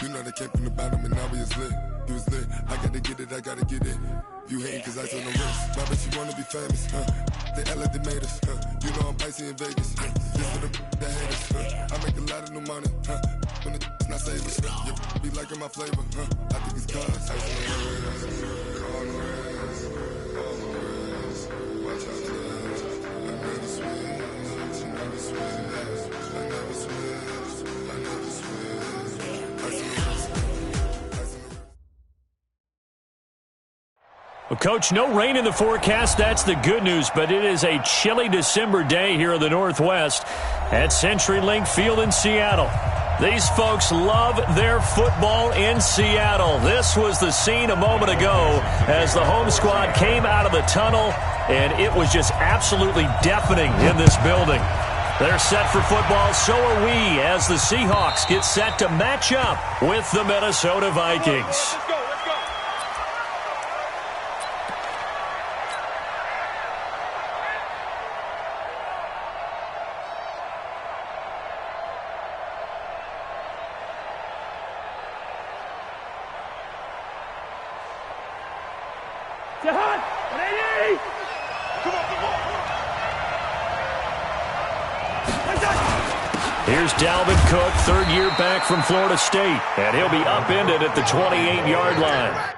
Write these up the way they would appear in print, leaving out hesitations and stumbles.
You know they came from the bottom and now we is lit. You was lit. I gotta get it, I gotta get it. You hating cause I told no risk. My bitch, you wanna be famous, They act like they made us, You know I'm icy in Vegas, This for the that hate us, I make a lot of new money, When the not save us, Be liking my flavor, I think it's cause ice on the wrist, all the wrist, watch out for this. I never switch, I never switch, I never switch, I never switch. Ice on the wrist, ice on the wrist. Well, Coach, no rain in the forecast. That's the good news, but it is a chilly December day here in the Northwest at CenturyLink Field in Seattle. These folks love their football in Seattle. This was the scene a moment ago as the home squad came out of the tunnel, and it was just absolutely deafening in this building. They're set for football, so are we, as the Seahawks get set to match up with the Minnesota Vikings. Here's Dalvin Cook, third year back from Florida State, and he'll be upended at the 28-yard line.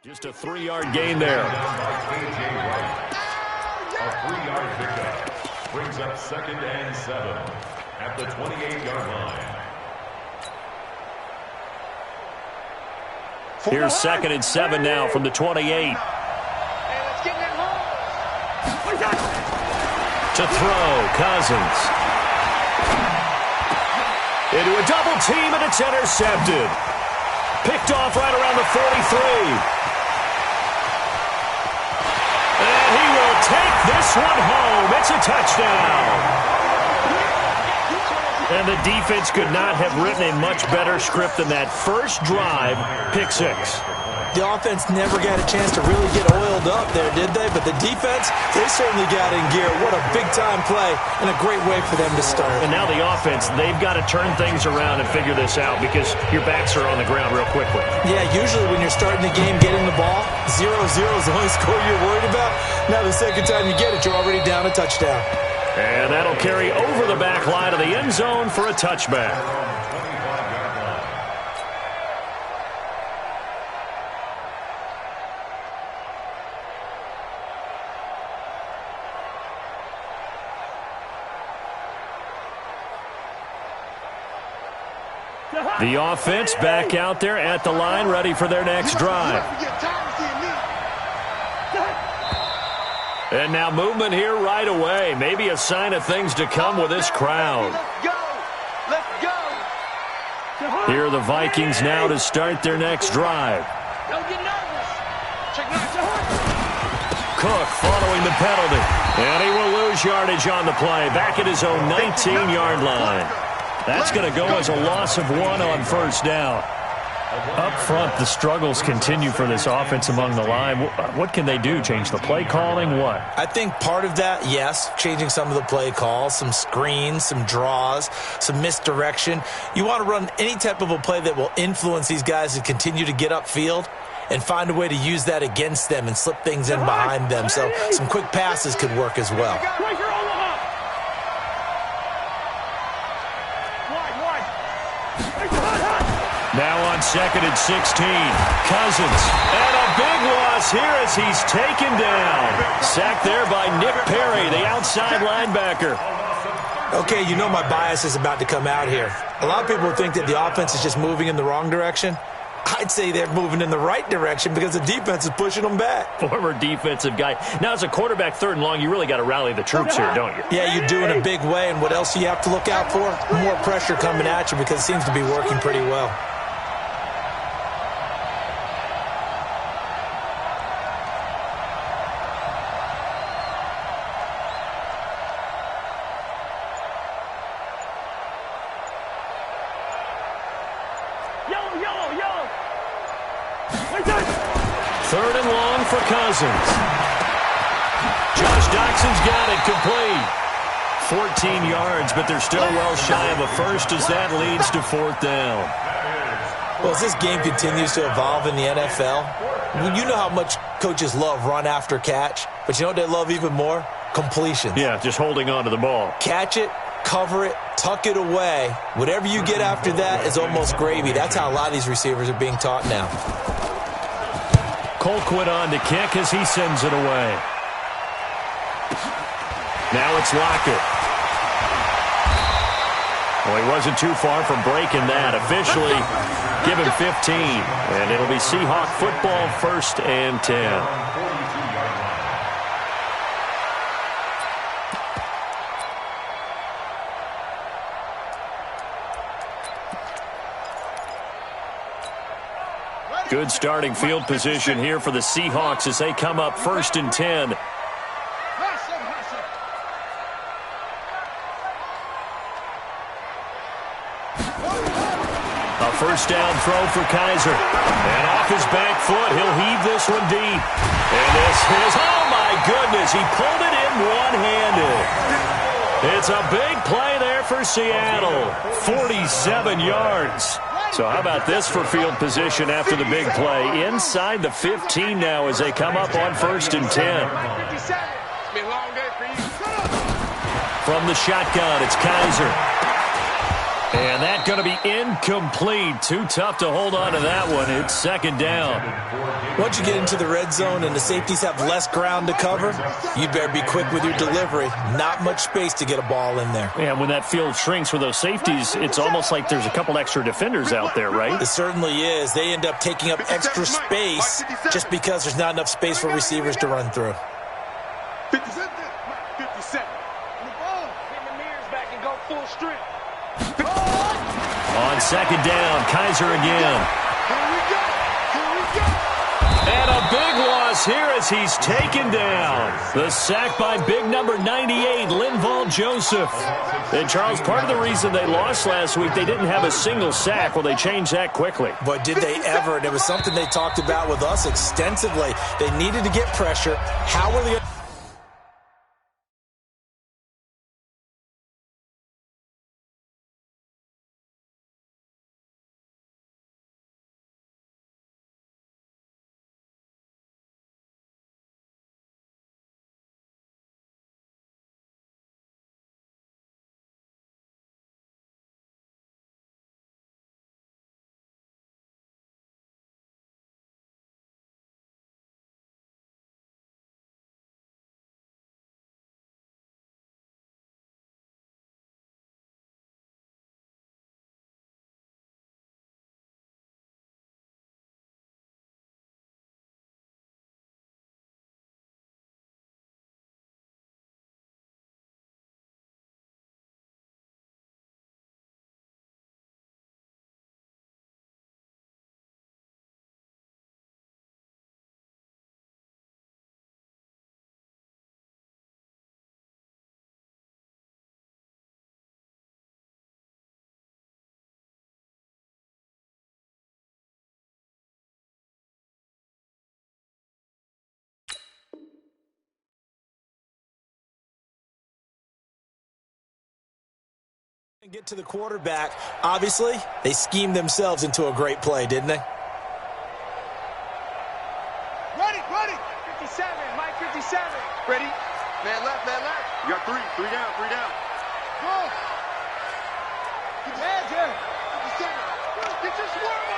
Just a 3-yard gain there. A 3-yard pickup brings up 2nd and 7 at the 28-yard line. Here's 2nd and 7 now from the 28. To throw, Cousins. Into a double team, and it's intercepted. Picked off right around the 43. And he will take this one home. It's a touchdown. And the defense could not have written a much better script than that first drive, pick six. The offense never got a chance to really get oiled up there, did they? But the defense, they certainly got in gear. What a big-time play and a great way for them to start. And now the offense, they've got to turn things around and figure this out because your backs are on the ground real quickly. Yeah, usually when you're starting the game, getting the ball, 0-0 is the only score you're worried about. Now the second time you get it, you're already down a touchdown. And that'll carry over the back line of the end zone for a touchback. The offense back out there at the line, ready for their next drive. And now movement here right away. Maybe a sign of things to come with this crowd. Here are the Vikings now to start their next drive. Cook following the penalty. And he will lose yardage on the play. Back at his own 19-yard line. That's going to go as a loss of 1 on first down. Up front, the struggles continue for this offense among the line. What can they do? Change the play calling? What? I think part of that, yes, changing some of the play calls, some screens, some draws, some misdirection. You want to run any type of a play that will influence these guys to continue to get upfield and find a way to use that against them and slip things in behind them. So some quick passes could work as well. Now on 2nd and 16. Cousins. And a big loss here as he's taken down. Sacked there by Nick Perry, the outside linebacker. Okay, you know my bias is about to come out here. A lot of people think that the offense is just moving in the wrong direction. I'd say they're moving in the right direction because the defense is pushing them back. Former defensive guy. Now, as a quarterback, 3rd and long, you really got to rally the troops here, don't you? Yeah, you do in a big way. And what else do you have to look out for? More pressure coming at you because it seems to be working pretty well. Third and long for Cousins. Josh Doxson's got it complete. 14 yards, but they're still well shy of a first as that leads to 4th down. Well, as this game continues to evolve in the NFL, you know how much coaches love run after catch, but you know what they love even more? Completions. Yeah, just holding on to the ball. Catch it, cover it, tuck it away. Whatever you get after that is almost gravy. That's how a lot of these receivers are being taught now. Colquitt on to kick as he sends it away. Now it's Lockett. Well, he wasn't too far from breaking that. Officially, give him 15. And it'll be Seahawk football, 1st and 10. Good starting field position here for the Seahawks as they come up 1st and 10. A 1st down throw for Kaiser. And off his back foot, he'll heave this one deep. And this is, oh my goodness, he pulled it in one-handed. It's a big play there for Seattle. 47 yards. So how about this for field position after the big play? Inside the 15 now as they come up on 1st and 10. From the shotgun, it's Kaiser. And that's going to be incomplete. Too tough to hold on to that one. It's 2nd down. Once you get into the red zone and the safeties have less ground to cover, you better be quick with your delivery. Not much space to get a ball in there. And when that field shrinks with those safeties, it's almost like there's a couple extra defenders out there, right? It certainly is. They end up taking up extra space just because there's not enough space for receivers to run through. 57. Bring the mirrors back and go full strength. On 2nd down, Kaiser again. Here we go. And a big loss here as he's taken down. The sack by big number 98, Linval Joseph. And, Charles, part of the reason they lost last week, they didn't have a single sack. Well, they changed that quickly. But did they ever? And it was something they talked about with us extensively. They needed to get pressure. How were they... get to the quarterback? Obviously, they schemed themselves into a great play, didn't they? Ready. 57, Mike 57. Ready? Man left. You got three down. Go. Get your head, Jerry. 57. Get your swerve.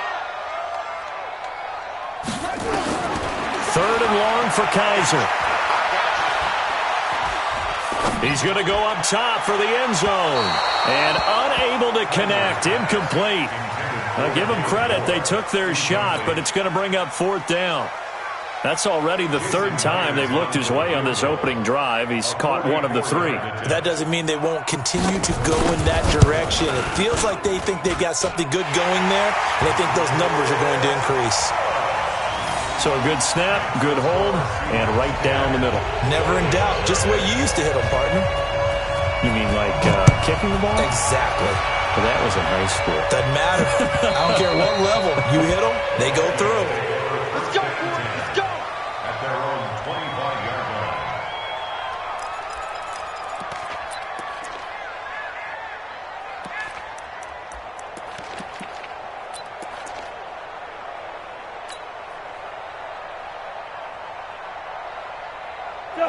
Third and long for Kaiser. He's going to go up top for the end zone. And unable to connect. Incomplete. Now, give them credit. They took their shot, but it's going to bring up fourth down. That's already the third time they've looked his way on this opening drive. He's caught one of the three. That doesn't mean they won't continue to go in that direction. It feels like they think they've got something good going there, and they think those numbers are going to increase. So a good snap, good hold, and right down the middle. Never in doubt. Just the way you used to hit them, partner. You mean like kicking the ball? Exactly. Well, that was in high school. Doesn't matter. I don't care what level. You hit them, they go through. Let's go, boys. Let's go. At their own 25-yard line.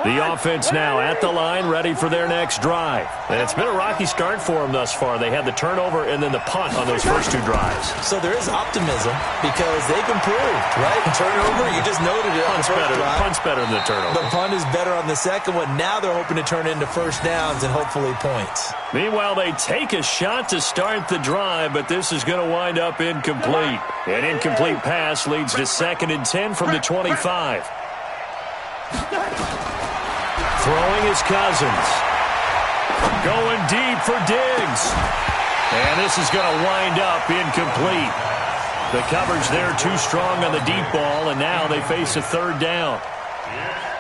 The offense now at the line, ready for their next drive. And it's been a rocky start for them thus far. They had the turnover and then the punt on those first two drives. So there is optimism because they've improved, right? Turnover, you just noted it. Punt's better than the turnover. The punt is better on the second one. Now they're hoping to turn into first downs and hopefully points. Meanwhile, they take a shot to start the drive, but this is going to wind up incomplete. An incomplete pass leads to 2nd and 10 from the 25. Throwing is Cousins. Going deep for Diggs. And this is going to wind up incomplete. The coverage there too strong on the deep ball, and now they face a third down.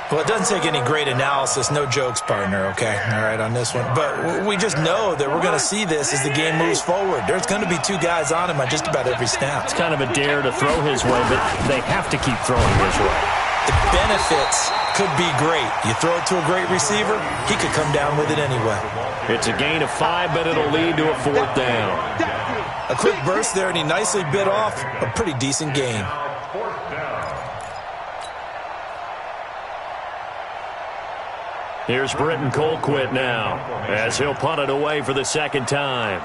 Well, it doesn't take any great analysis. No jokes, partner, okay? All right, on this one. But we just know that we're going to see this as the game moves forward. There's going to be two guys on him on just about every snap. It's kind of a dare to throw his way, but they have to keep throwing his way. The benefits could be great. You throw it to a great receiver, he could come down with it anyway. It's a gain of 5, but it'll lead to a fourth down. A quick burst there, and he nicely bit off a pretty decent gain. Fourth down. Here's Britton Colquitt now, as he'll punt it away for the second time.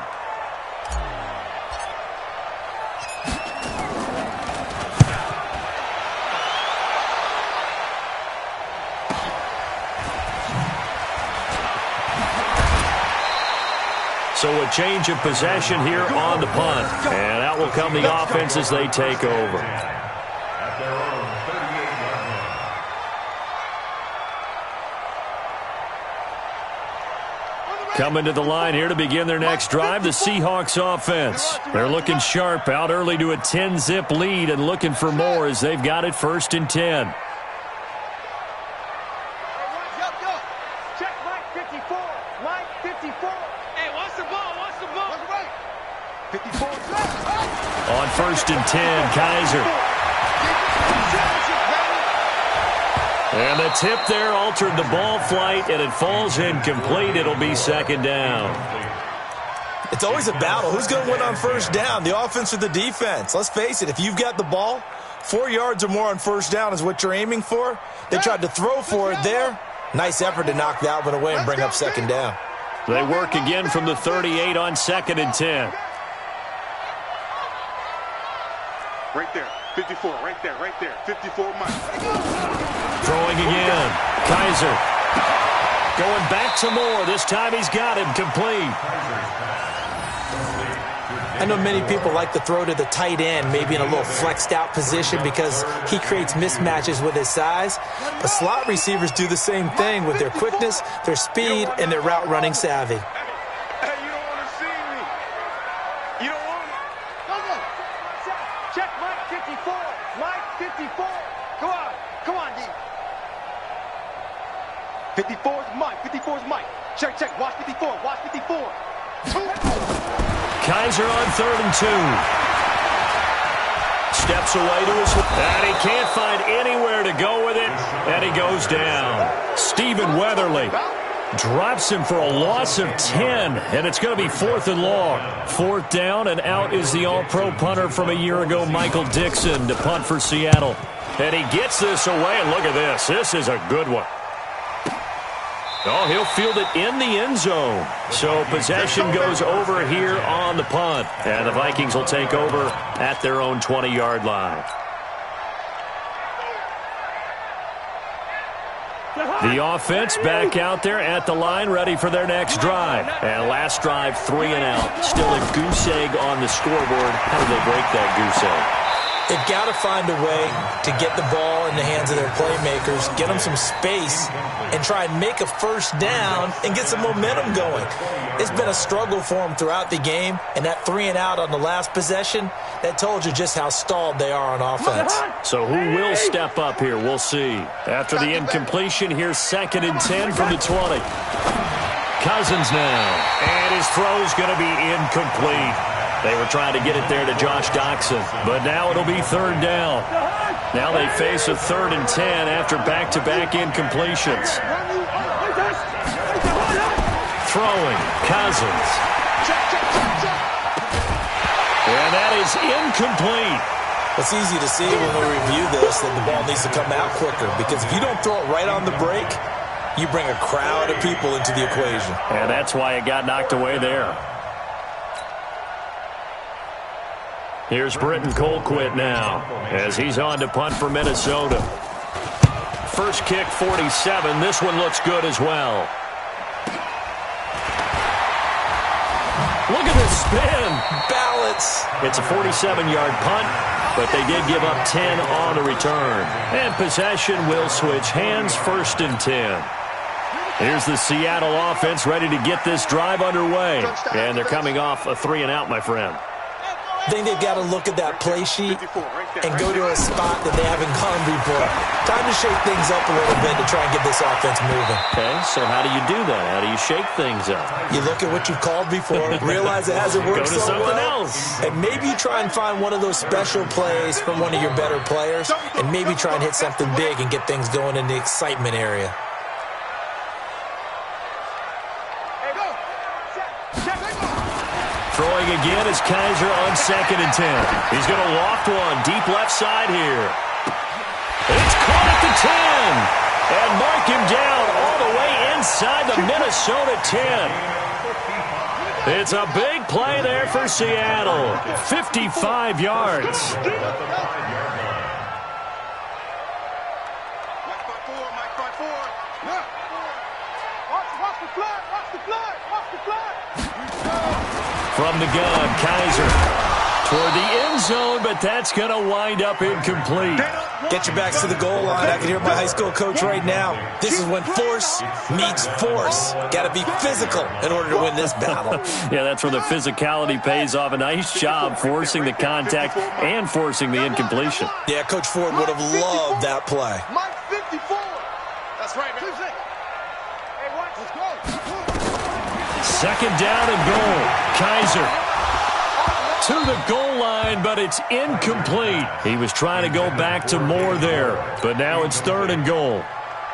So a change of possession here on the punt. And out will come the offense as they take over. At their own 38-yard line. Coming to the line here to begin their next drive, the Seahawks offense. They're looking sharp, out early to a 10-zip lead and looking for more as they've got it 1st and 10. Check Mike 54. Mike 54. Hey, watch the ball. Watch the ball. Look right. 54. On 1st and 10, Kaiser. And the tip there altered the ball flight, and it falls incomplete. It'll be 2nd down. It's always a battle. Who's going to win on 1st down, the offense or the defense? Let's face it, if you've got the ball, 4 yards or more on 1st down is what you're aiming for. They tried to throw for it there. Nice effort to knock that one away and bring up 2nd down. They work again from the 38 on 2nd and 10. Right there. 54. Right there. Right there. 54 Mike. Throwing again. Kaiser. Going back to Moore. This time he's got him complete. I know many people like to throw to the tight end, maybe in a little flexed out position because he creates mismatches with his size. But slot receivers do the same thing with their quickness, their speed, and their route running savvy. Hey, you don't want to see me. You don't want me. Check Mike 54. Mike 54. Go on. Come on, D. 54 is Mike. 54 is Mike. Check. Watch 54. Watch 54. Kaiser on 3rd and 2. Steps away to his... And he can't find anywhere to go with it. And he goes down. Stephen Weatherly drops him for a loss of 10. And it's going to be 4th and long. 4th down, and out is the all-pro punter from a year ago, Michael Dixon, to punt for Seattle. And he gets this away, and look at this. This is a good one. Oh, he'll field it in the end zone. So possession goes over here on the punt. And the Vikings will take over at their own 20-yard line. The offense back out there at the line, ready for their next drive. And last drive, 3 and out. Still a goose egg on the scoreboard. How do they break that goose egg? They've got to find a way to get the ball in the hands of their playmakers, get them some space, and try and make a first down and get some momentum going. It's been a struggle for them throughout the game, and that 3 and out on the last possession, that told you just how stalled they are on offense. So who will step up here? We'll see. After the incompletion, here's 2nd and 10 from the 20. Cousins now, and his throw's going to be incomplete. They were trying to get it there to Josh Doxson, but now it'll be 3rd down. Now they face a 3rd and 10 after back-to-back incompletions. Throwing, Cousins. And that is incomplete. It's easy to see when we review this that the ball needs to come out quicker, because if you don't throw it right on the break, you bring a crowd of people into the equation. And that's why it got knocked away there. Here's Britton Colquitt now as he's on to punt for Minnesota. First kick, 47. This one looks good as well. Look at this spin. Balance. It's a 47-yard punt, but they did give up 10 on the return. And possession will switch hands, 1st and 10. Here's the Seattle offense ready to get this drive underway. And they're coming off a 3 and out, my friend. I think they've got to look at that play sheet and go to a spot that they haven't gone before. Time to shake things up a little bit to try and get this offense moving. Okay, so how do you do that? How do you shake things up? You look at what you've called before, realize it hasn't worked so well. Go to something else. And maybe you try and find one of those special plays from one of your better players, and maybe try and hit something big and get things going in the excitement area. Throwing again is Kaiser on 2nd and 10. He's going to loft one deep left side here. It's caught at the 10. And mark him down all the way inside the Minnesota 10. It's a big play there for Seattle. 55 yards. From the gun, Kaiser toward the end zone, but that's going to wind up incomplete. Get your backs to the goal line. I can hear my high school coach right now. This is when force meets force. Got to be physical in order to win this battle. Yeah, that's where the physicality pays off. A nice job forcing the contact and forcing the incompletion. Yeah, Coach Ford would have loved that play. Mike 54. That's right, man. Hey, watch. Let's go. 2nd down and goal. Kaiser to the goal line, but it's incomplete. He was trying to go back to Moore there, but now it's 3rd and goal.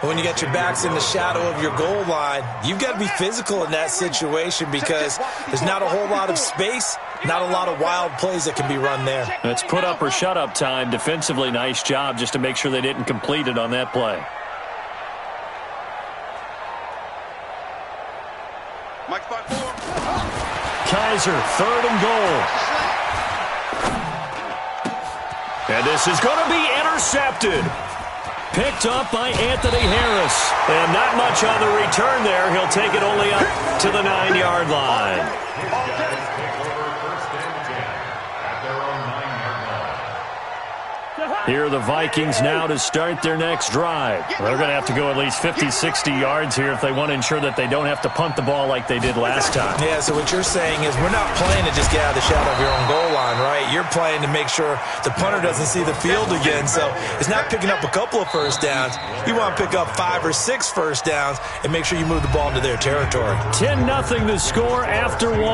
When you get your backs in the shadow of your goal line, you've got to be physical in that situation because there's not a whole lot of space, not a lot of wild plays that can be run there. It's put up or shut up time. Defensively, nice job just to make sure they didn't complete it on that play. Kaiser, 3rd and goal. And this is going to be intercepted. Picked up by Anthony Harris. And not much on the return there. He'll take it only up to the 9-yard line. Here are the Vikings now to start their next drive. They're going to have to go at least 50, 60 yards here if they want to ensure that they don't have to punt the ball like they did last time. Yeah, so what you're saying is we're not playing to just get out of the shadow of your own goal line, right? You're playing to make sure the punter doesn't see the field again. So it's not picking up a couple of first downs. You want to pick up 5 or 6 first downs and make sure you move the ball into their territory. 10-0 the score after 1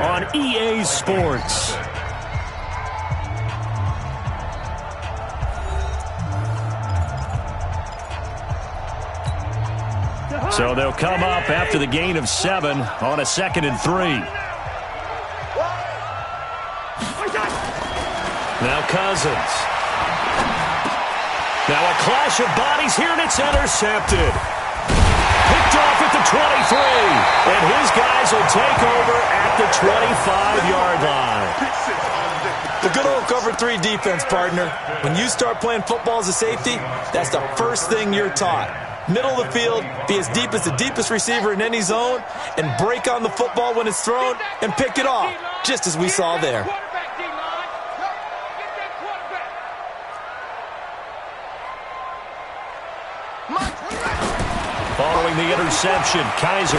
on EA Sports. So they'll come up after the gain of 7 on a 2nd and 3. Now Cousins. Now a clash of bodies here, and it's intercepted. Picked off at the 23. And his guys will take over at the 25-yard line. The good old cover 3 defense, partner. When you start playing football as a safety, that's the first thing you're taught. middle of the field, be as deep as the deepest receiver in any zone, and break on the football when it's thrown and pick it off, just as we saw there. Following the interception, Kaiser.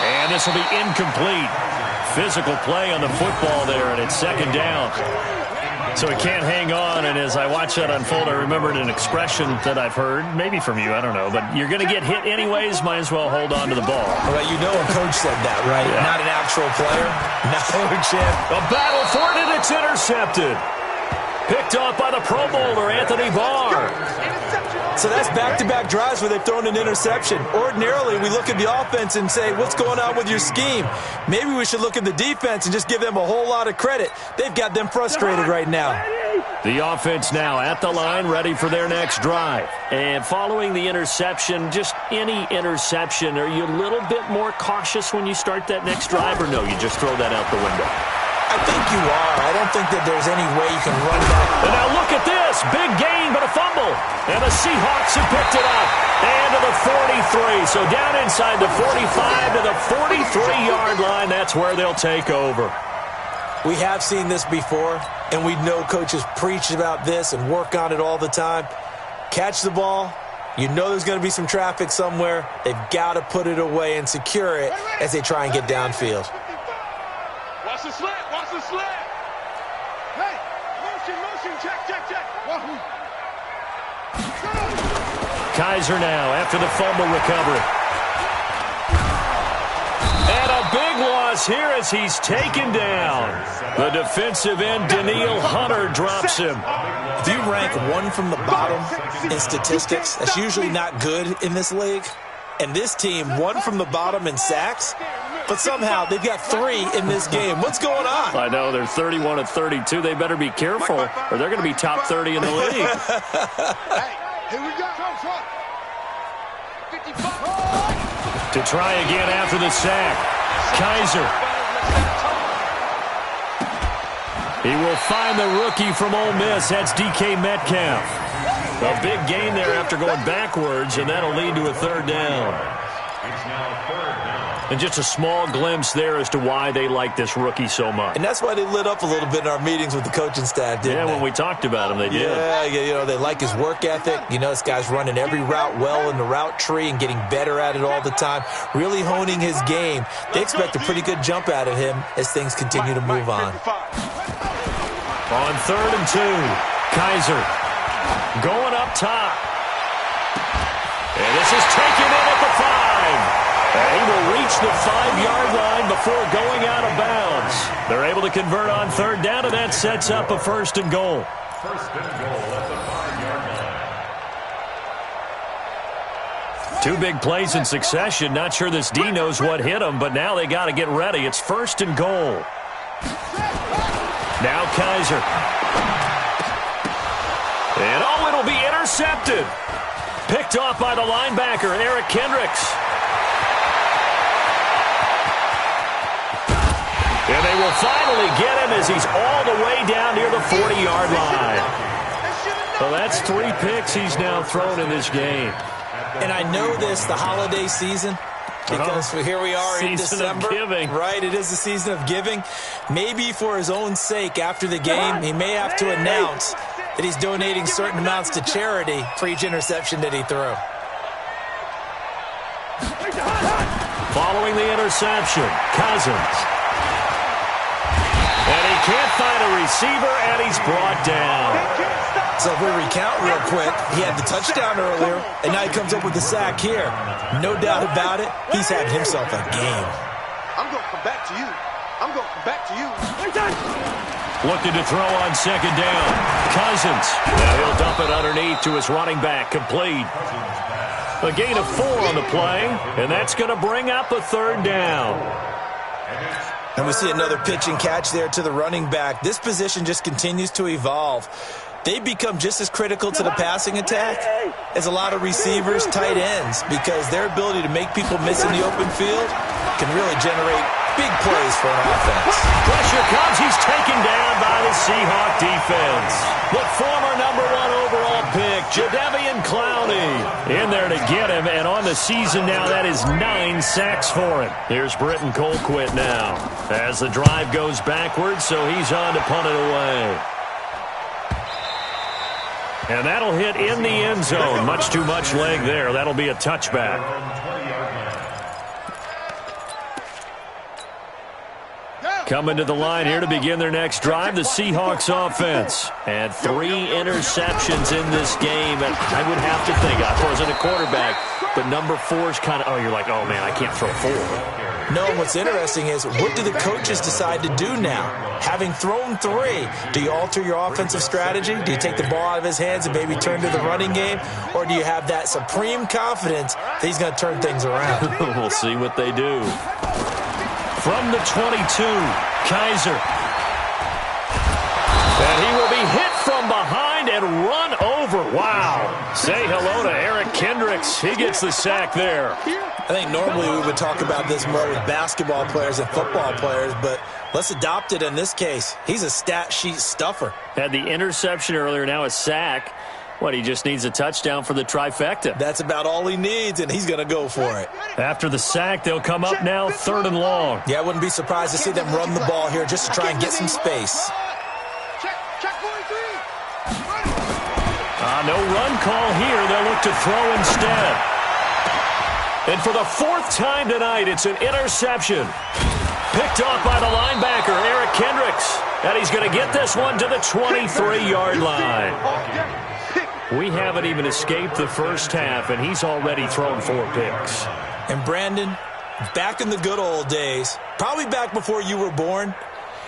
And this will be incomplete. Physical play on the football there, and it's second down. So he can't hang on, and as I watch that unfold, I remembered an expression that I've heard, maybe from you, I don't know, but you're going to get hit anyways, might as well hold on to the ball. Well, you know a coach said that, right? Yeah. Not an actual player. No, Jim. A battle for it, and it's intercepted. Picked off by the Pro Bowler, Anthony Barr. So that's back-to-back drives where they've thrown an interception. Ordinarily, we look at the offense and say, what's going on with your scheme? Maybe we should look at the defense and just give them a whole lot of credit. They've got them frustrated right now. The offense now at the line, ready for their next drive. And following the interception, just any interception, are you a little bit more cautious when you start that next drive, or no, you just throw that out the window? I think you are. I don't think that there's any way you can run back. And now look at this. Big gain, but a fumble. And the Seahawks have picked it up. And to the 43. So down inside the 45 to the 43-yard line. That's where they'll take over. We have seen this before, and we know coaches preach about this and work on it all the time. Catch the ball. You know there's going to be some traffic somewhere. They've got to put it away and secure it as they try and get downfield. Watch the slant. Watch the slant. Hey, motion, check. Kaiser now after the fumble recovery. And a big loss here as he's taken down. The defensive end, Daniil Hunter, drops him. If you rank one from the bottom in statistics, that's usually not good in this league. And this team, one from the bottom in sacks, but somehow they've got 3 in this game. What's going on? I know, they're 31 of 32. They better be careful, or they're going to be top 30 in the league. Here we go. To try again after the sack, Kaiser. He will find the rookie from Ole Miss. That's DK Metcalf. A big gain there after going backwards, and that'll lead to a third down. It's now third down. And just a small glimpse there as to why they like this rookie so much. And that's why they lit up a little bit in our meetings with the coaching staff, didn't they? When we talked about him, they did. Yeah, you know, they like his work ethic. You know, this guy's running every route well in the route tree and getting better at it all the time, really honing his game. They expect a pretty good jump out of him as things continue to move on. On 3rd and 2, Kaiser going up top. And this is taken in at the 5. And he will reach the 5-yard line before going out of bounds. They're able to convert on 3rd down, and that sets up a 1st and goal. 1st and goal at the 5-yard line. 2 big plays in succession. Not sure this D knows what hit him, but now they got to get ready. It's 1st and goal. Now Kaiser. And it'll be intercepted. Picked off by the linebacker, Eric Kendricks. And they will finally get him as he's all the way down near the 40-yard line. So that's 3 picks he's now thrown in this game. And I know this, the holiday season, because here we are in December. Season of giving. Right, it is the season of giving. Maybe for his own sake, after the game, he may have to announce that he's donating certain amounts to charity for each interception that he threw. Following the interception, Cousins. And he can't find a receiver, and he's brought down. So if we recount real quick, he had the touchdown earlier, and now he comes up with the sack here. No doubt about it, he's having himself a game. I'm going to come back to you. I'm going to come back to you. Looking to throw on 2nd down. Cousins. Now he'll dump it underneath to his running back. Complete. A gain of 4 on the play, and that's going to bring up a 3rd down. And we see another pitch and catch there to the running back. This position just continues to evolve. They become just as critical to the passing attack as a lot of receivers, tight ends, because their ability to make people miss in the open field can really generate big plays for an offense. Pressure comes. He's taken down by the Seahawk defense. The former #1 overall pick, Jadeveon to get him, and on the season now, that is 9 sacks for him. Here's Britton Colquitt now as the drive goes backwards, so he's on to punt it away. And that'll hit in the end zone. Much too much leg there. That'll be a touchback. Coming to the line here to begin their next drive, the Seahawks offense. And 3 interceptions in this game. And I would have to think, I wasn't a quarterback, but number 4 is kind of, oh, you're like, oh, man, I can't throw 4. No, what's interesting is, what do the coaches decide to do now? Having thrown 3, do you alter your offensive strategy? Do you take the ball out of his hands and maybe turn to the running game? Or do you have that supreme confidence that he's going to turn things around? We'll see what they do. From the 22, Kaiser. And he will be hit from behind and run over. Wow. Say hello to Eric Kendricks. He gets the sack there. I think normally we would talk about this more with basketball players and football players, but let's adopt it in this case. He's a stat sheet stuffer. Had the interception earlier, now a sack. What, he just needs a touchdown for the trifecta. That's about all he needs, and he's going to go for it. After the sack, they'll come up now 3rd and long. Yeah, I wouldn't be surprised to see them run the ball here just to try and get some space. No run call here. They'll look to throw instead. And for the 4th time tonight, it's an interception. Picked off by the linebacker, Eric Kendricks. And he's going to get this one to the 23-yard line. We haven't even escaped the first half, and he's already thrown 4 picks. And Brandon, back in the good old days, probably back before you were born,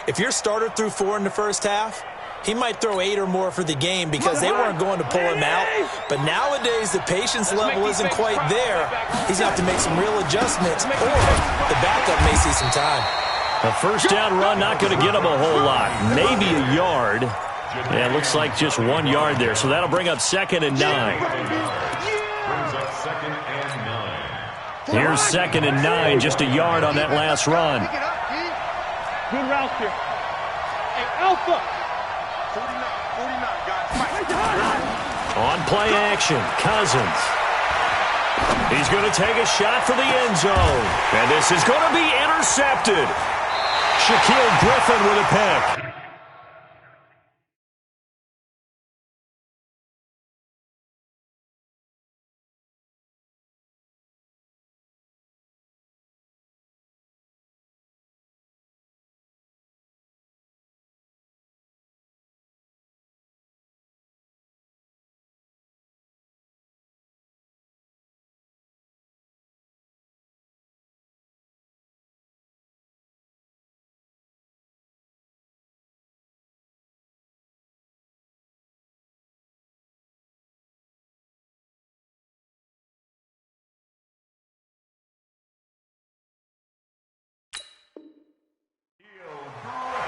if your starter threw 4 in the first half, he might throw 8 or more for the game because they weren't going to pull him out. But nowadays, the patience level isn't quite there. He's going to have to make some real adjustments, or the backup may see some time. A first down run, not going to get him a whole lot. Maybe a yard. Yeah, it looks like just 1 yard there. So that'll bring up 2nd and 9. Here's 2nd and 9, just a yard on that last run. Good route here. Hey, Alpha. 49, guys. On play action, Cousins. He's going to take a shot for the end zone. And this is going to be intercepted. Shaquille Griffin with a pick.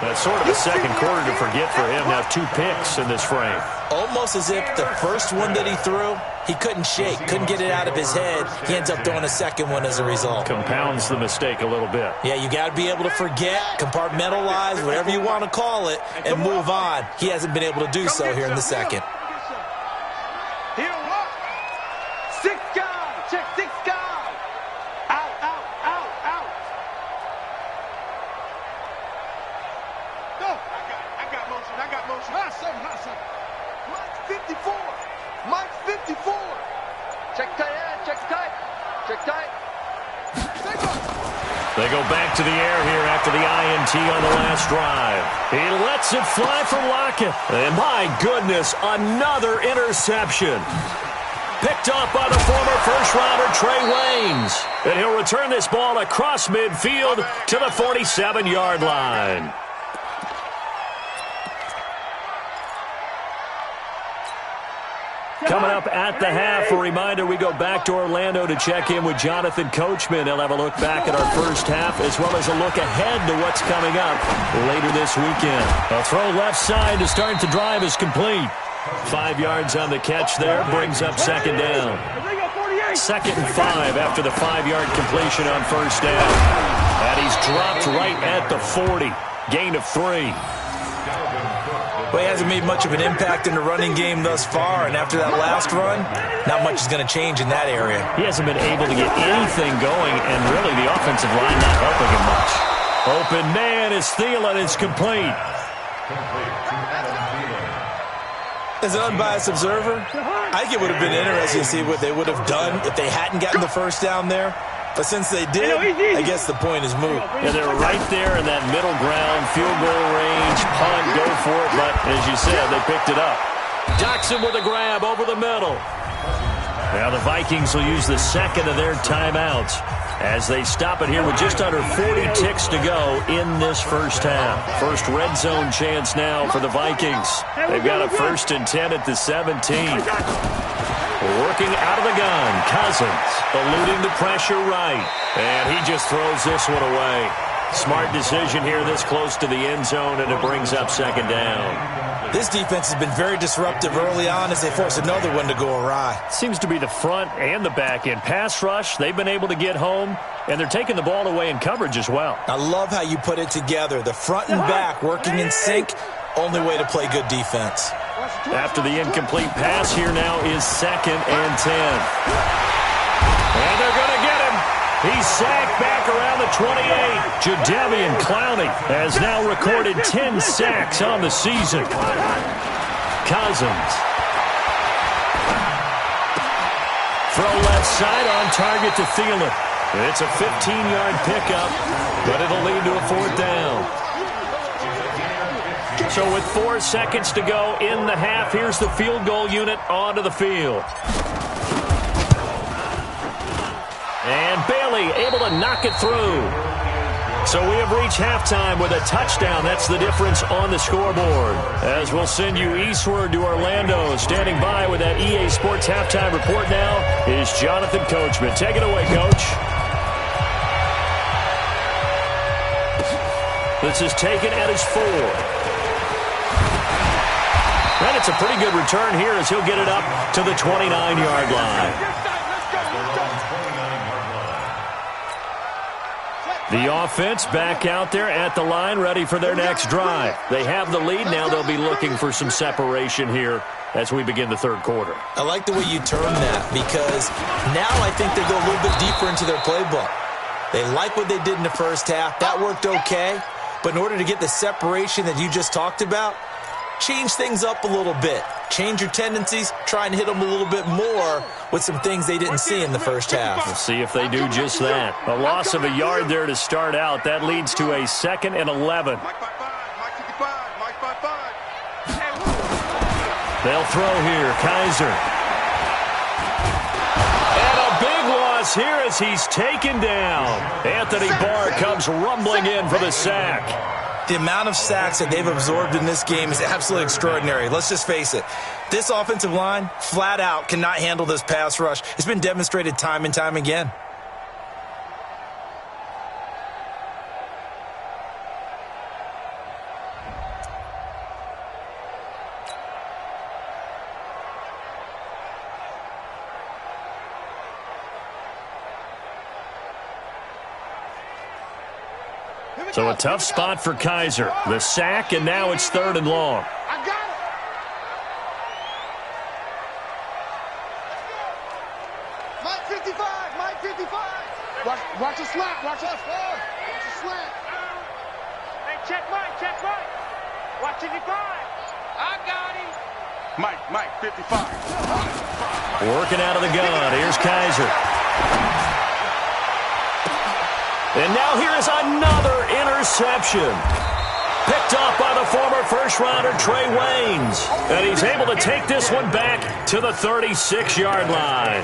That's sort of a second quarter to forget for him. Now 2 picks in this frame. Almost as if the first one that he threw, he couldn't shake, couldn't get it out of his head. He ends up throwing a second one as a result. Compounds the mistake a little bit. Yeah, you got to be able to forget, compartmentalize, whatever you want to call it, and move on. He hasn't been able to do so here in the second. Here, look. 6 guys. Check 6 guys. Out, out, out, out. Go. I got motion. I got motion. Hot something, hot something. Mike's 54. Mike's 54. Check tight end. Check tight. Check tight. They go back to the air here after the INT on the last drive. He lets it fly for Lockett. And my goodness, another interception. Picked off by the former first-rounder Trey Waynes. And he'll return this ball across midfield to the 47-yard line. Coming up at the half, a reminder, we go back to Orlando to check in with Jonathan Coachman. He'll have a look back at our first half as well as a look ahead to what's coming up later this weekend. A throw left side to start the drive is complete. 5 yards on the catch there, brings up 2nd down. 2nd and 5 after the 5-yard completion on first down. And he's dropped right at the 40. Gain of 3. Well, he hasn't made much of an impact in the running game thus far, and after that last run, not much is going to change in that area. He hasn't been able to get anything going, and really the offensive line not helping him much. Open man is Thielen. It's complete. As an unbiased observer, I think it would have been interesting to see what they would have done if they hadn't gotten the first down there. But since they did, I guess the point is moot. Yeah, they were right there in that middle ground, field goal range, punt, go for it. But as you said, they picked it up. Doxson with a grab over the middle. Now the Vikings will use the second of their timeouts as they stop it here with just under 40 ticks to go in this first half. First red zone chance now for the Vikings. They've got a 1st and 10 at the 17. Working out of the gun, Cousins eluding the pressure right. And he just throws this one away. Smart decision here this close to the end zone, and it brings up 2nd down. This defense has been very disruptive early on as they force another one to go awry. Seems to be the front and the back end. Pass rush, they've been able to get home, and they're taking the ball away in coverage as well. I love how you put it together. The front and back working in sync, only way to play good defense. After the incomplete pass, here now is 2nd and 10. And they're going to get him. He's sacked back around the 28. Jadeveon Clowney has now recorded 10 sacks on the season. Cousins. Throw left side on target to Thielen. It's a 15-yard pickup, but it'll lead to a 4th down. So with 4 seconds to go in the half, here's the field goal unit onto the field. And Bailey able to knock it through. So we have reached halftime with a touchdown. That's the difference on the scoreboard. As we'll send you eastward to Orlando. Standing by with that EA Sports halftime report now is Jonathan Coachman. Take it away, Coach. This is taken at his 4. And it's a pretty good return here as he'll get it up to the 29-yard line. The offense back out there at the line, ready for their next drive. They have the lead. Now they'll be looking for some separation here as we begin the 3rd quarter. I like the way you term that because now I think they go a little bit deeper into their playbook. They like what they did in the first half. That worked okay. But in order to get the separation that you just talked about, change things up a little bit. Change your tendencies, try and hit them a little bit more with some things they didn't see in the first half. We'll see if they do just that. A loss of a yard there to start out. That leads to a 2nd and 11. They'll throw here. Kaiser. And a big loss here as he's taken down. Anthony Barr comes rumbling in for the sack. The amount of sacks that they've absorbed in this game is absolutely extraordinary. Let's just face it. This offensive line, flat out, cannot handle this pass rush. It's been demonstrated time and time again. So a tough spot for Kaiser. The sack, and now it's 3rd and long. I got it. Mike 55, Mike 55. Watch the slant, watch the slant. Hey, check Mike. Watch 55. I got him. Mike 55. Working out of the gun. Here's Kaiser. And now here is another interception. Picked off by the former first-rounder Trey Waynes. And he's able to take this one back to the 36-yard line.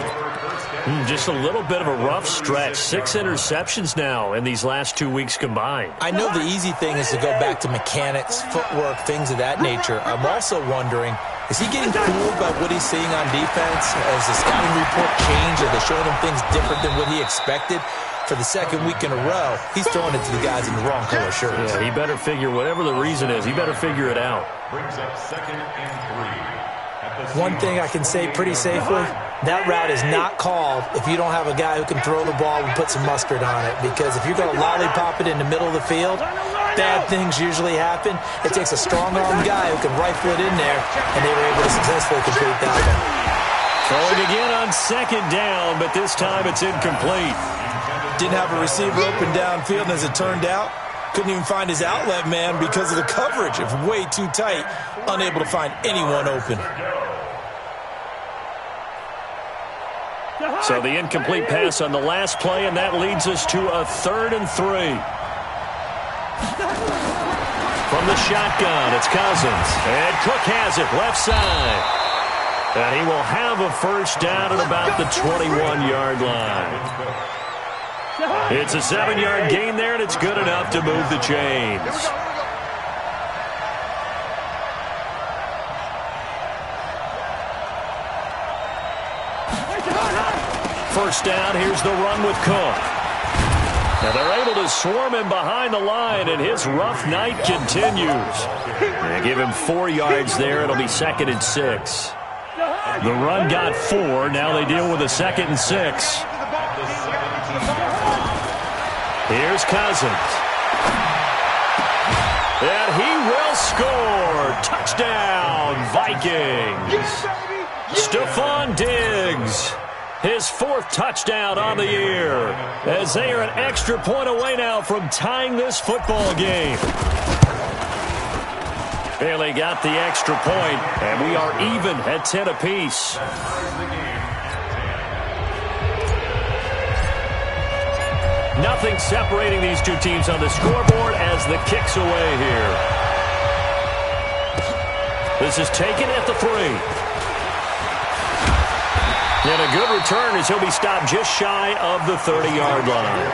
Just a little bit of a rough stretch. 6 interceptions now in these last 2 weeks combined. I know the easy thing is to go back to mechanics, footwork, things of that nature. I'm also wondering, is he getting fooled by what he's seeing on defense? Has the scouting report changed? Are they showing him things different than what he expected? For the 2nd week in a row, he's throwing it to the guys in the wrong color shirts. Yeah, he better figure, whatever the reason is, he better figure it out. Brings up 2nd and 3. One thing I can say pretty safely, that route is not called if you don't have a guy who can throw the ball and put some mustard on it. Because if you're going to lollipop it in the middle of the field, bad things usually happen. It takes a strong-armed guy who can rifle it in there, and they were able to successfully complete that one. Throwing again on second down, but this time it's incomplete. Didn't have a receiver open downfield, and as it turned out, couldn't even find his outlet man because of the coverage. It was way too tight, unable to find anyone open. So the incomplete pass on the last play, and that leads us to a 3rd and 3. From the shotgun, it's Cousins. And Cook has it, left side. And he will have a first down at about the 21-yard line. It's a 7-yard gain there, and it's good enough to move the chains. First down, here's the run with Cook. Now they're able to swarm him behind the line, and his rough night continues. They give him 4 yards there. It'll be 2nd and 6. The run got 4. Now they deal with a 2nd and 6. Here's Cousins. And he will score. Touchdown, Vikings. Stephon Diggs. His 4th touchdown on the year, as they are an extra point away now from tying this football game. Bailey got the extra point, and we are even at 10 apiece. Nothing separating these two teams on the scoreboard as the kick's away here. This is taken at the 3. And a good return as he'll be stopped just shy of the 30-yard line.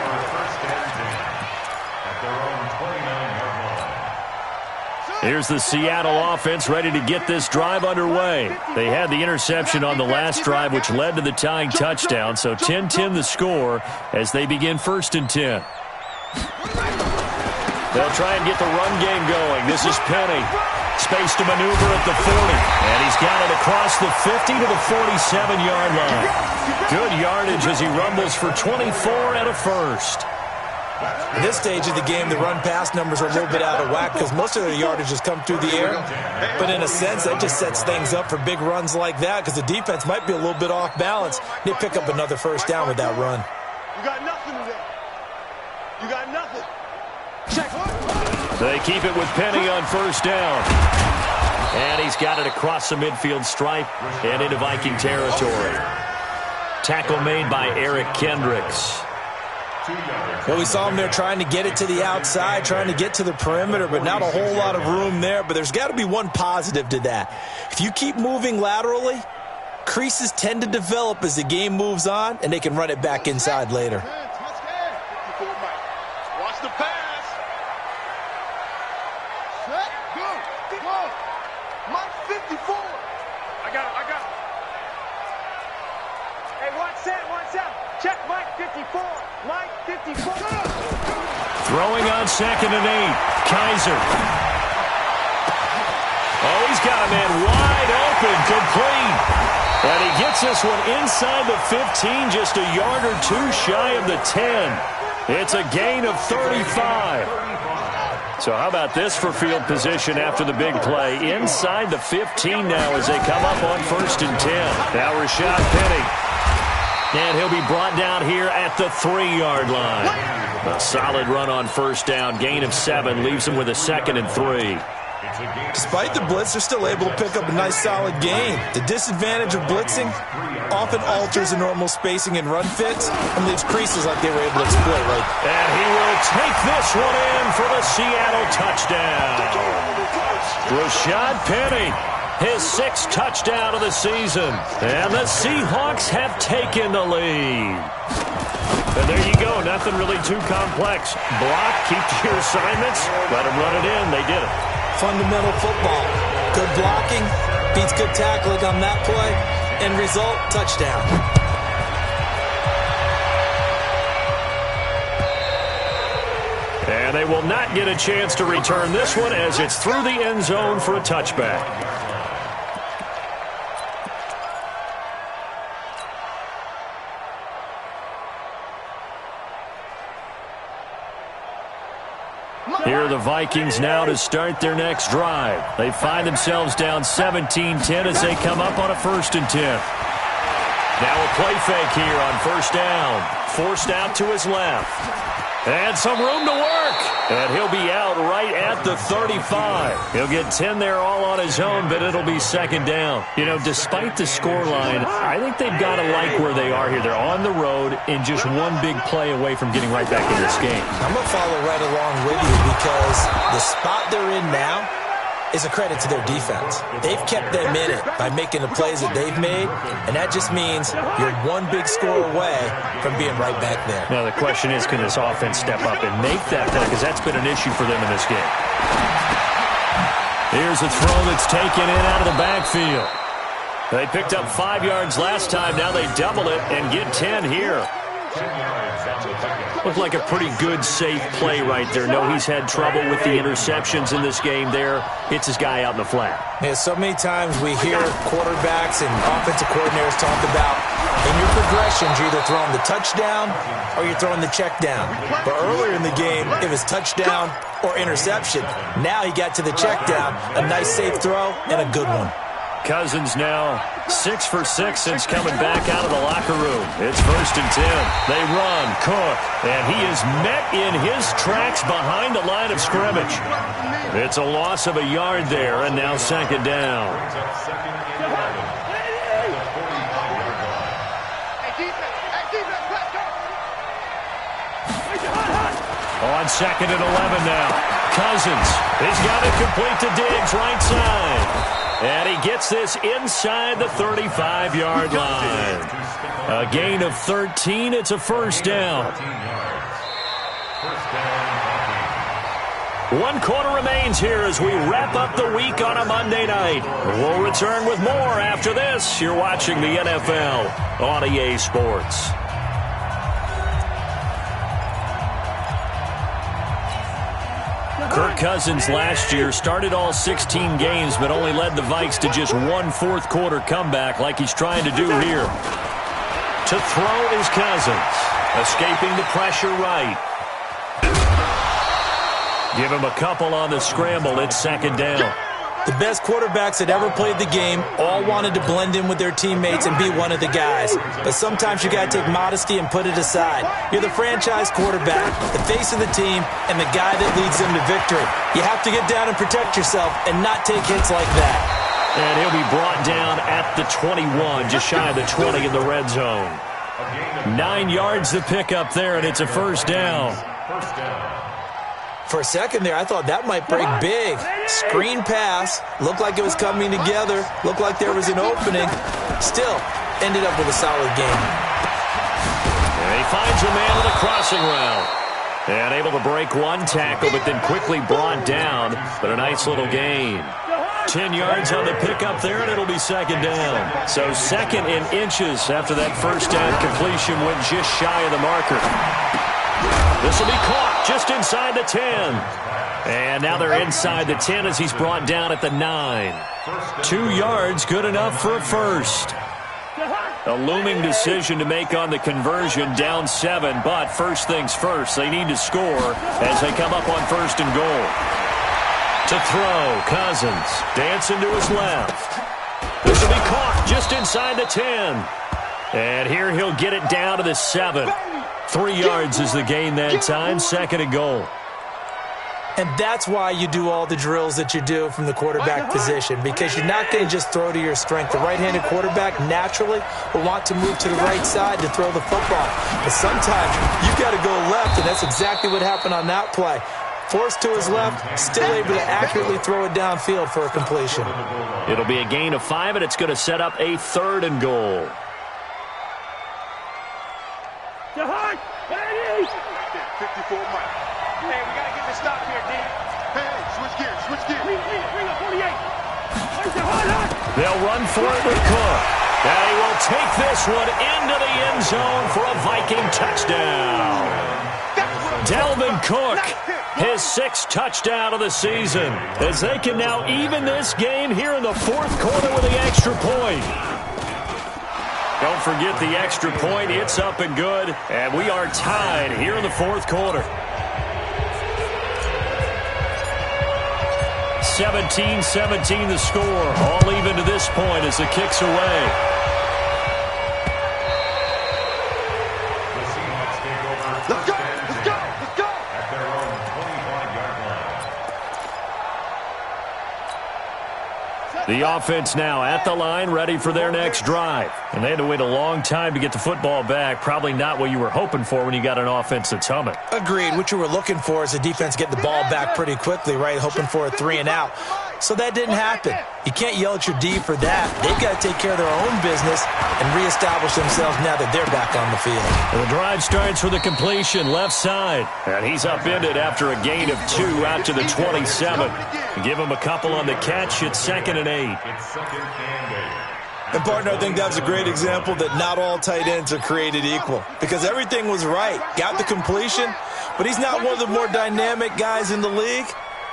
Here's the Seattle offense ready to get this drive underway. They had the interception on the last drive, which led to the tying touchdown. So 10-10 the score as they begin 1st and 10. They'll try and get the run game going. This is Penny. Space to maneuver at the 40. And he's got it across the 50 to the 47-yard line. Good yardage as he rumbles for 24 and a first. At this stage of the game, the run-pass numbers are a little bit out of whack because most of their yardage has come through the air. But in a sense, that just sets things up for big runs like that because the defense might be a little bit off balance. They pick up another first down with that run. You got nothing today. You got nothing. Check. They keep it with Penny on first down. And he's got it across the midfield stripe and into Viking territory. Tackle made by Eric Kendricks. Well, we saw him there trying to get it to the outside, trying to get to the perimeter, but not a whole lot of room there. But there's got to be one positive to that. If you keep moving laterally, creases tend to develop as the game moves on, and they can run it back inside later. Watch the pass. Set, go, go. Mike 54. I got it. Hey, watch that. Check Mike 54. Mike 54. Throwing on 2nd and 8. Kaiser. Oh, he's got a man wide open, complete. And he gets this one inside the 15, just a yard or 2 shy of the 10. It's a gain of 35. So how about this for field position after the big play? Inside the 15 now as they come up on 1st and 10. Now Rashad Penny. And he'll be brought down here at the 3-yard line. A solid run on first down. Gain of 7 leaves him with a 2nd and 3. Despite the blitz, they're still able to pick up a nice solid gain. The disadvantage of blitzing often alters the normal spacing and run fits and leaves creases like they were able to exploit right. And he will take this one in for the Seattle touchdown. Rashad Penny, his 6th touchdown of the season. And the Seahawks have taken the lead. And there you go. Nothing really too complex. Block, keep to your assignments, let them run it in. They did it. Fundamental football. Good blocking beats good tackling on that play. End result, touchdown. And they will not get a chance to return this one as it's through the end zone for a touchback. Here are the Vikings now to start their next drive. They find themselves down 17-10 as they come up on a 1st and 10. Now a play fake here on 1st down. Forced out to his left. And some room to work. And he'll be out right at the 35. He'll get 10 there all on his own, but it'll be 2nd down. You know, despite the scoreline, I think they've got to like where they are here. They're on the road and just one big play away from getting right back in this game. I'm going to follow right along with you because the spot they're in now is a credit to their defense. They've kept them in it by making the plays that they've made, and that just means you're one big score away from being right back there. Now, the question is, can this offense step up and make that play? Because that's been an issue for them in this game. Here's a throw that's taken in out of the backfield. They picked up 5 yards last time. Now they double it and get 10 here. Looked like a pretty good, safe play right there. No, he's had trouble with the interceptions in this game there. Hits his guy out in the flat. Yeah, so many times we hear quarterbacks and offensive coordinators talk about in your progressions, you're either throwing the touchdown or you're throwing the check down. But earlier in the game, it was touchdown or interception. Now he got to the check down, a nice safe throw, and a good one. Cousins now 6 for 6 since coming back out of the locker room. It's 1st and 10. They run. Cook. And he is met in his tracks behind the line of scrimmage. It's a loss of a yard there, and now 2nd down. On 2nd and 11 now. Cousins. He's got it complete to Diggs, right side. And he gets this inside the 35-yard line. A gain of 13. It's a 1st down. 1 quarter remains here as we wrap up the week on a Monday night. We'll return with more after this. You're watching the NFL on EA Sports. Kirk Cousins last year started all 16 games but only led the Vikes to just 1 fourth-quarter comeback like he's trying to do here. To throw is Cousins, escaping the pressure right. Give him a couple on the scramble. It's 2nd down. The best quarterbacks that ever played the game all wanted to blend in with their teammates and be one of the guys. But sometimes you got to take modesty and put it aside. You're the franchise quarterback, the face of the team, and the guy that leads them to victory. You have to get down and protect yourself and not take hits like that. And he'll be brought down at the 21, just shy of the 20 in the red zone. 9 yards to pick up there, and it's a 1st down. For a second there, I thought that might break big. Screen pass. Looked like it was coming together. Looked like there was an opening. Still, ended up with a solid game. And he finds a man on the crossing route. And able to break 1 tackle, but then quickly brought down. But a nice little gain. 10 yards on the pickup there, and it'll be 2nd down. So 2nd in inches after that 1st down completion went just shy of the marker. This will be caught just inside the 10. And now they're inside the 10 as he's brought down at the 9. 2 yards, good enough for a 1st. A looming decision to make on the conversion, down 7. But first things first, they need to score as they come up on 1st and goal. To throw, Cousins dancing to his left. This will be caught just inside the 10. And here he'll get it down to the 7. 3 yards is the gain that time, 2nd and goal. And that's why you do all the drills that you do from the quarterback position, because you're not going to just throw to your strength. The right-handed quarterback naturally will want to move to the right side to throw the football. But sometimes you've got to go left, and that's exactly what happened on that play. Forced to his left, still able to accurately throw it downfield for a completion. It'll be a gain of 5, and it's going to set up a 3rd and goal. 54 Mike. Hey, we got to get this stop here, D. Hey, switch gears, switch gears. Bring up 48. They'll run for it with Cook. And he will take this one into the end zone for a Viking touchdown. Dalvin Cook, his 6th touchdown of the season, as they can now even this game here in the 4th quarter with the extra point. Don't forget the extra point. It's up and good, and we are tied here in the 4th quarter. 17-17 the score. All even to this point as the kick's away. Let's go! Let's go! Let's go! At their own 25-yard line. The offense now at the line, ready for their next drive. And they had to wait a long time to get the football back. Probably not what you were hoping for when you got an offense that's humming. Agreed. What you were looking for is the defense getting the ball back pretty quickly, right? Hoping for a 3 and out. So that didn't happen. You can't yell at your D for that. They've got to take care of their own business and reestablish themselves now that they're back on the field. The drive starts with a completion left side. And he's upended after a gain of 2 out to the 27. Give him a couple on the catch. It's 2nd and 8. It's 2nd and 8. And, partner, I think that was a great example that not all tight ends are created equal because everything was right. Got the completion, but he's not one of the more dynamic guys in the league.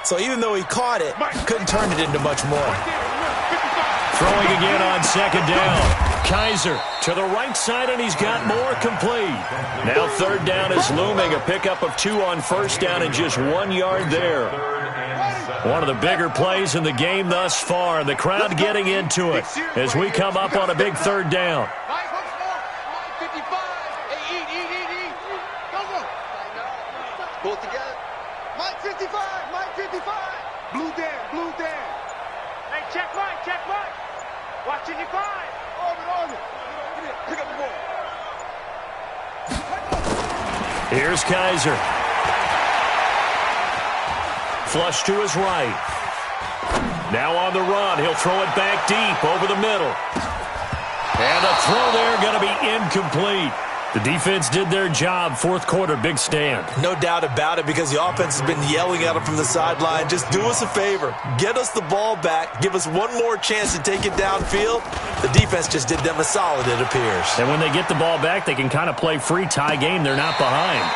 So even though he caught it, couldn't turn it into much more. Throwing again on 2nd down. Kaiser to the right side, and he's got more complete. Now 3rd down is looming. A pickup of 2 on 1st down and just 1 yard there. One of the bigger plays in the game thus far. The crowd getting into it as we come up on a big 3rd down. Pull it together. Mike 55, Mike 55. Blue down. Hey, check Mike. Watching your 5. On it. Get in, pick up the ball. Here's Kaiser. Flush to his right. Now on the run. He'll throw it back deep over the middle. And a throw there going to be incomplete. The defense did their job. 4th quarter, big stand. No doubt about it because the offense has been yelling at him from the sideline. Just do us a favor. Get us the ball back. Give us one more chance to take it downfield. The defense just did them a solid, it appears. And when they get the ball back, they can kind of play free tie game. They're not behind.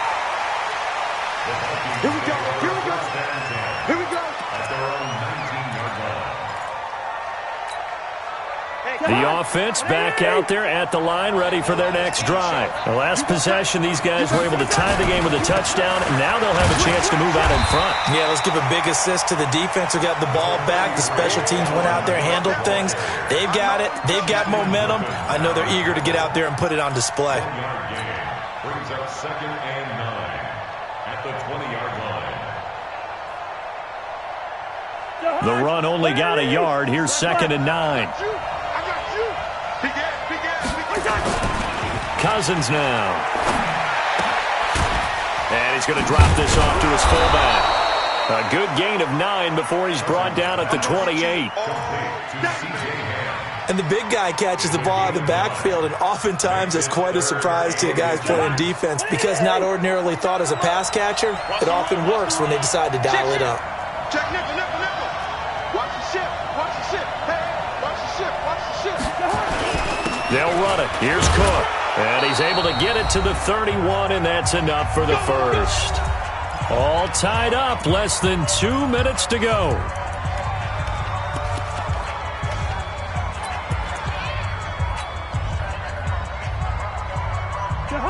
Here we go. At their own 19-yard line. The offense back out there at the line, ready for their next drive. The last possession, these guys were able to tie the game with a touchdown, and now they'll have a chance to move out in front. Yeah, let's give a big assist to the defense who got the ball back. The special teams went out there, handled things. They've got it. They've got momentum. I know they're eager to get out there and put it on display. Brings up 2nd and 9 at the 20-yard line. The run only got a yard. Here's 2nd and 9. Cousins now. And he's going to drop this off to his fullback. A good gain of 9 before he's brought down at the 28. And the big guy catches the ball out of the backfield, and oftentimes it's quite a surprise to guys playing defense because not ordinarily thought as a pass catcher, it often works when they decide to dial it up. Check nickel. Watch the ship. Hey, watch the ship. They'll run it. Here's Cook. And he's able to get it to the 31, and that's enough for the first. All tied up. Less than 2 minutes to go.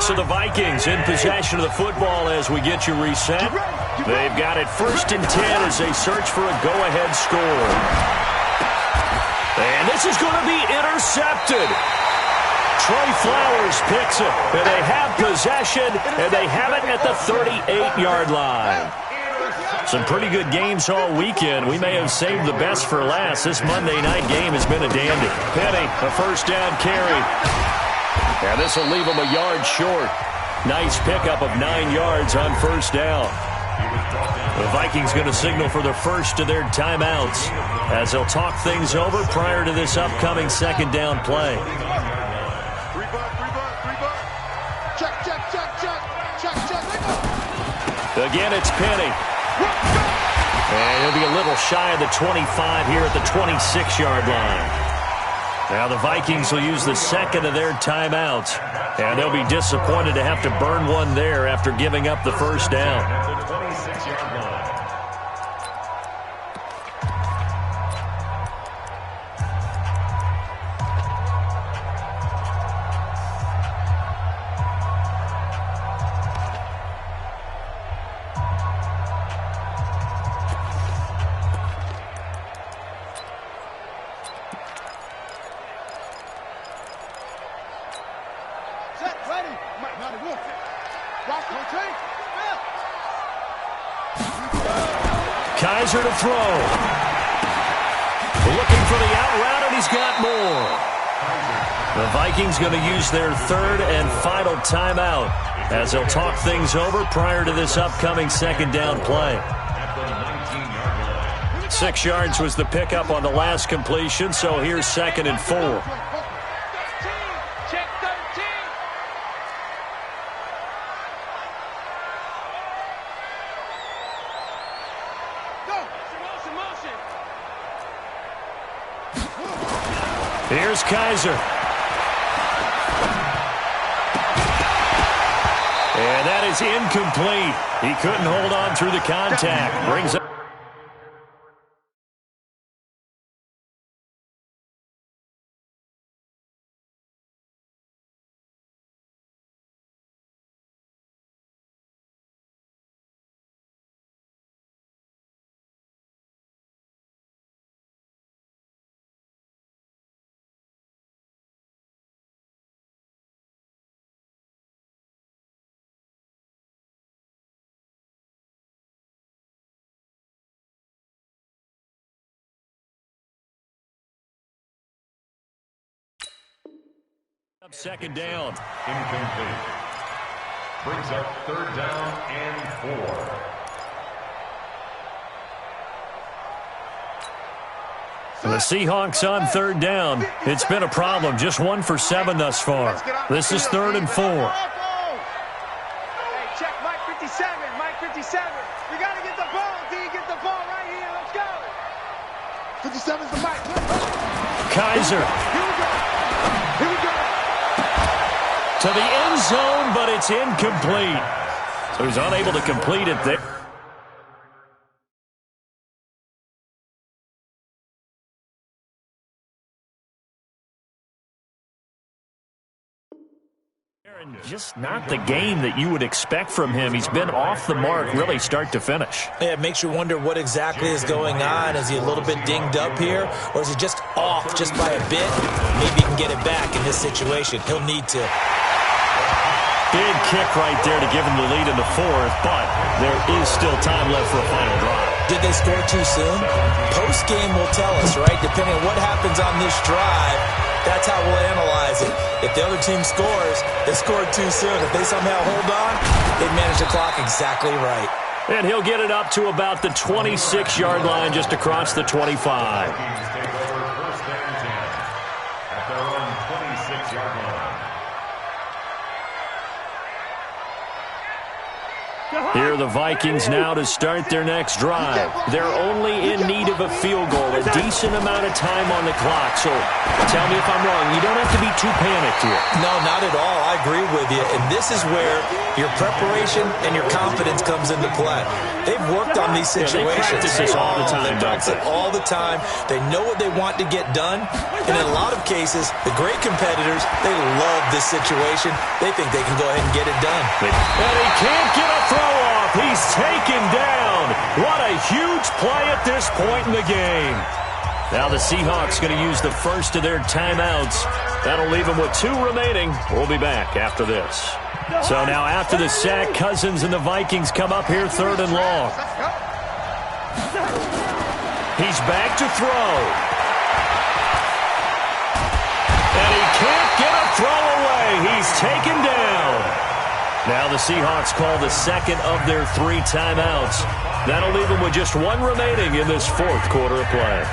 So the Vikings in possession of the football as we get you reset. They've got it 1st and 10 as they search for a go-ahead score. And this is going to be intercepted. Trey Flowers picks it, and they have possession, and they have it at the 38-yard line. Some pretty good games all weekend. We may have saved the best for last. This Monday night game has been a dandy. Penny, a 1st down carry. And this will leave them a yard short. Nice pickup of 9 yards on 1st down. The Vikings going to signal for the first of their timeouts as they'll talk things over prior to this upcoming 2nd down play. Again, it's Penny. And he'll be a little shy of the 25 here at the 26-yard line. Now the Vikings will use the 2nd of their timeouts. And they'll be disappointed to have to burn one there after giving up the 1st down. At the 26-yard line. Kaiser to throw. Looking for the out route, and he's got more. The Vikings going to use their third and final timeout as they'll talk things over prior to this upcoming second down play. 6 yards was the pickup on the last completion, so here's 2nd and 4. Check 13. Go. Motion. Here's Kaiser. And that is incomplete. He couldn't hold on through the contact. Brings up. Second down. Incomplete. Brings up 3rd down and 4. The Seahawks on 3rd down. It's been a problem. Just 1 for 7 thus far. This is 3rd and 4. Hey, check Mike 57. Mike 57. We got to get the ball. D, get the ball right here. Let's go. 57's the Mike. Kaiser. Here we go. Here we go. To the end zone, but it's incomplete. So he's unable to complete it there. Just not the game that you would expect from him. He's been off the mark really start to finish. Yeah, it makes you wonder what exactly is going on. Is he a little bit dinged up here, or is he just off just by a bit? Maybe he can get it back in this situation. He'll need to. Big kick right there to give him the lead in the 4th, but there is still time left for a final drive. Did they score too soon? Post-game will tell us, right? Depending on what happens on this drive, that's how we'll analyze it. If the other team scores, they scored too soon. If they somehow hold on, they manage the clock exactly right. And he'll get it up to about the 26-yard line just across the 25. Take over 1st and 10 at their own 26-yard line. Here are the Vikings now to start their next drive. They're only in need of a field goal, a decent amount of time on the clock. So tell me if I'm wrong. You don't have to be too panicked here. No, not at all. I agree with you. And this is where your preparation and your confidence comes into play. They've worked on these situations. They practice this all the time. They practice it all the time. They know what they want to get done. And in a lot of cases, the great competitors, they love this situation. They think they can go ahead and get it done. And he can't get a throw off. He's taken down. What a huge play at this point in the game. Now the Seahawks going to use the first of their timeouts. That'll leave them with 2 remaining. We'll be back after this. So now after the sack, Cousins and the Vikings come up here 3rd and long. He's back to throw. And he can't get a throw away. He's taken down. Now the Seahawks call the second of their 3 timeouts. That'll leave them with just 1 remaining in this 4th quarter of play.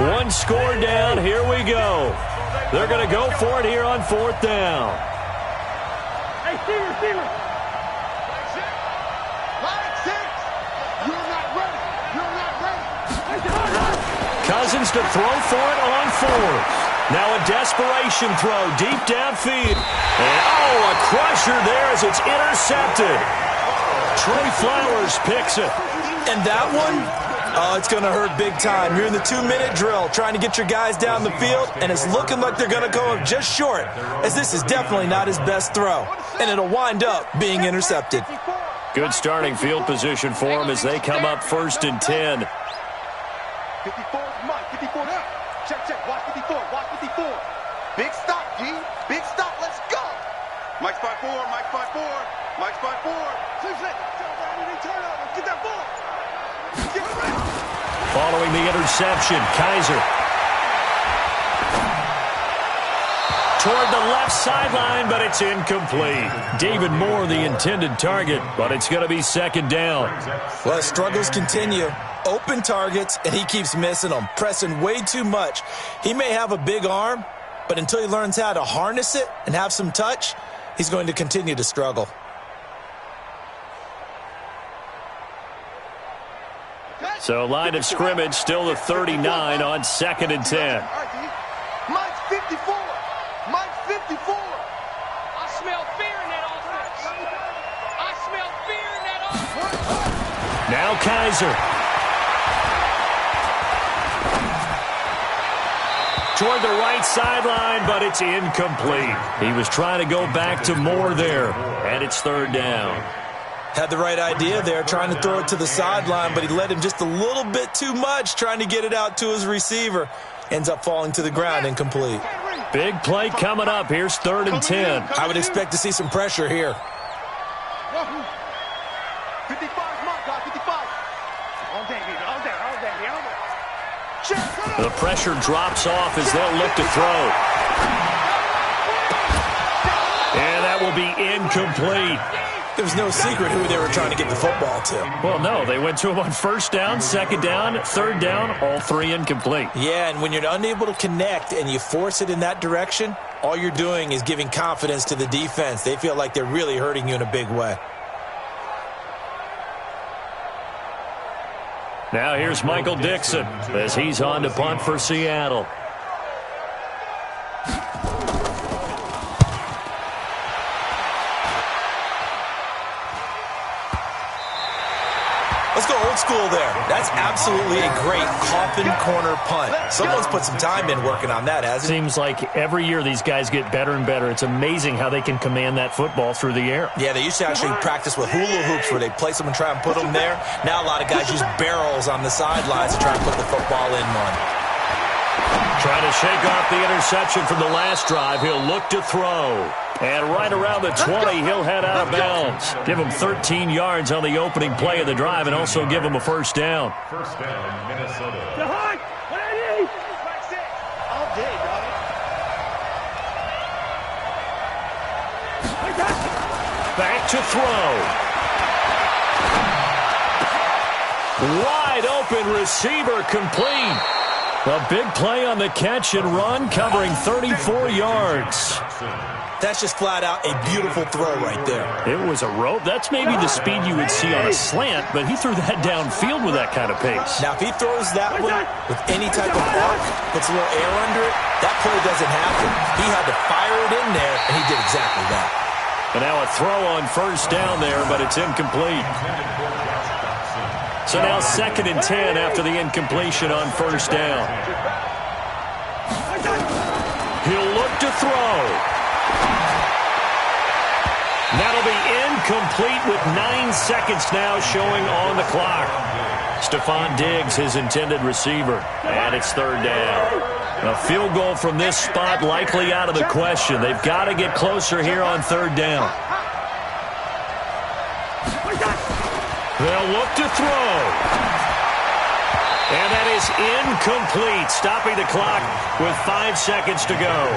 One score down. Here we go. They're going to go for it here on 4th down. Hey, Steven. Line 6. You're not ready. You're not ready. Cousins to throw for it on 4th. Now a desperation throw deep downfield. And, a crusher there as it's intercepted. Trey Flowers picks it. And that one... it's going to hurt big time. You're in the 2-minute drill trying to get your guys down the field, and it's looking like they're going to go up just short, as this is definitely not his best throw, and it'll wind up being intercepted. Good starting field position for them as they come up 1st and 10. 54, Mike, 54 now. Check, watch 54, watch 54. Mike spot 4, Mike spot 4, Mike spot 4. Turnover, get that ball. Get it right. Following the interception, Kaiser. Toward the left sideline, but it's incomplete. David Moore, the intended target, but it's going to be second down. Well, struggles continue. Open targets, and he keeps missing them, pressing way too much. He may have a big arm, but until he learns how to harness it and have some touch, he's going to continue to struggle. So line of scrimmage still the 39 on 2nd and 10. Mike's 54. Mike's 54. I smell fear in that offense. I smell fear in that offense. Now Kaiser. Toward the right sideline, but it's incomplete. He was trying to go back to Moore there, and it's third down. Had the right idea there, trying to throw it to the sideline, but he let him just a little bit too much, trying to get it out to his receiver. Ends up falling to the ground incomplete. Big play coming up. Here's 3rd and 10. I would expect to see some pressure here. 55 mark, guy, 55. All day, baby, all day, all day, all day. The pressure drops off as they'll look to throw. And that will be incomplete. There was no secret who they were trying to get the football to. Well, no, they went to him on 1st down, 2nd down, 3rd down, all 3 incomplete. Yeah, and when you're unable to connect and you force it in that direction, all you're doing is giving confidence to the defense. They feel like they're really hurting you in a big way. Now here's Michael Dixon as he's on to punt for Seattle. Let's go old school there. That's absolutely a great coffin corner punt. Someone's put some time in working on that, hasn't he? Seems like every year these guys get better and better. It's amazing how they can command that football through the air. Yeah, they used to actually practice with hula hoops where they place them and try and put them there. Now a lot of guys use barrels on the sidelines to try and put the football in one. Trying to shake off the interception from the last drive. He'll look to throw. And right around the 20, he'll head out of bounds. Give him 13 yards on the opening play of the drive and also give him a 1st down. First down, Minnesota. All day, dog. Back to throw. Wide open receiver complete. A big play on the catch and run, covering 34 yards. That's just flat out a beautiful throw right there. It was a rope. That's maybe the speed you would see on a slant, but he threw that downfield with that kind of pace. Now, if he throws that one with any type of arc, puts a little air under it, that play doesn't happen. He had to fire it in there, and he did exactly that. And now a throw on 1st down there, but it's incomplete. So now 2nd and 10 after the incompletion on 1st down. He'll look to throw. That'll be incomplete with 9 seconds now showing on the clock. Stephon Diggs, his intended receiver. And it's 3rd down. A field goal from this spot likely out of the question. They've got to get closer here on 3rd down. They'll look to throw. And that is incomplete, stopping the clock with 5 seconds to go.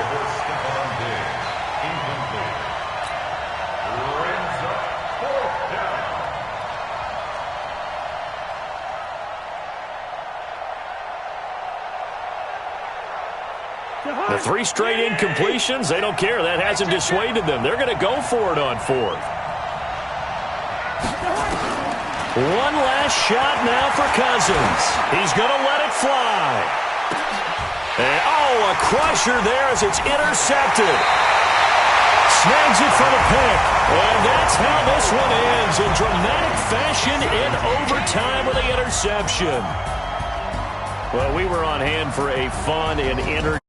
The 3 straight incompletions, they don't care. That hasn't dissuaded them. They're going to go for it on 4th. One last shot now for Cousins. He's going to let it fly. And, a crusher there as it's intercepted. Snags it for the pick. And that's how this one ends in dramatic fashion in overtime with the interception. Well, we were on hand for a fun and entertaining